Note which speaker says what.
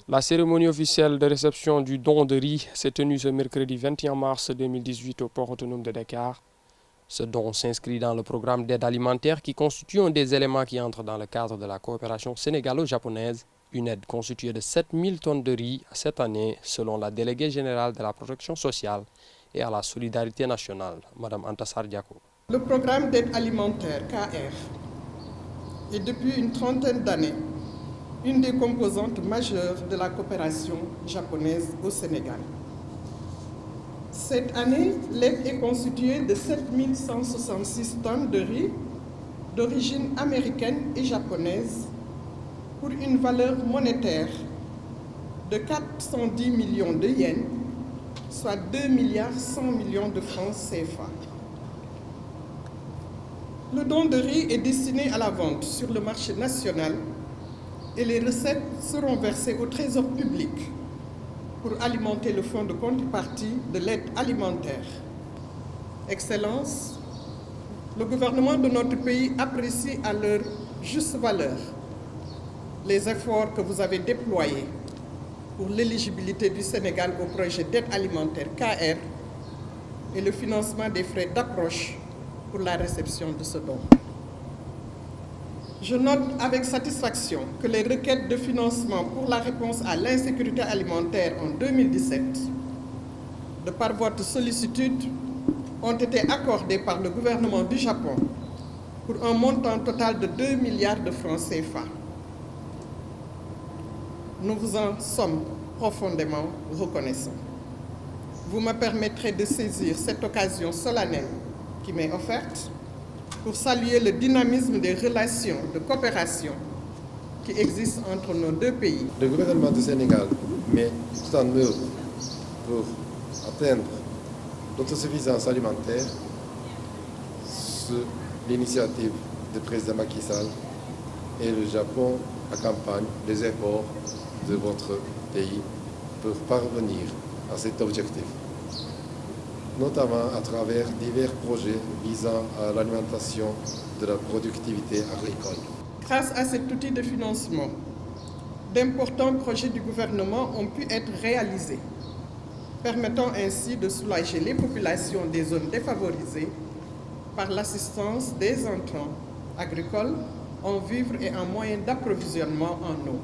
Speaker 1: La cérémonie officielle de réception du don de riz s'est tenue ce mercredi 21 mars 2018 au port autonome de Dakar. Ce don s'inscrit dans le programme d'aide alimentaire qui constitue un des éléments qui entrent dans le cadre de la coopération sénégalo-japonaise. Une aide constituée de 7000 tonnes de riz cette année, selon la déléguée générale de la protection sociale et à la solidarité nationale, Mme Antassar Diako.
Speaker 2: Le programme d'aide alimentaire KR est depuis une trentaine d'années une des composantes majeures de la coopération japonaise au Sénégal. Cette année, l'aide est constituée de 7166 tonnes de riz d'origine américaine et japonaise pour une valeur monétaire de 410 millions de yens, soit 2 milliards 100 millions de francs CFA. Le don de riz est destiné à la vente sur le marché national et les recettes seront versées au Trésor public pour alimenter le fonds de contrepartie de l'aide alimentaire. Excellences, le gouvernement de notre pays apprécie à leur juste valeur les efforts que vous avez déployés pour l'éligibilité du Sénégal au projet d'aide alimentaire KR et le financement des frais d'approche pour la réception de ce don. Je note avec satisfaction que les requêtes de financement pour la réponse à l'insécurité alimentaire en 2017, de par votre sollicitude, ont été accordées par le gouvernement du Japon pour un montant total de 2 milliards de francs CFA. Nous vous en sommes profondément reconnaissants. Vous me permettrez de saisir cette occasion solennelle qui m'est offerte pour saluer le dynamisme des relations de coopération qui existent entre nos deux pays.
Speaker 3: Le gouvernement du Sénégal met tout en œuvre pour atteindre l'autosuffisance alimentaire sur l'initiative du président Macky Sall, et le Japon accompagne les efforts de votre pays pour parvenir à cet objectif, notamment à travers divers projets visant à l'alimentation de la productivité agricole.
Speaker 2: Grâce à cet outil de financement, d'importants projets du gouvernement ont pu être réalisés, permettant ainsi de soulager les populations des zones défavorisées par l'assistance des intrants agricoles en vivres et en moyens d'approvisionnement en eau.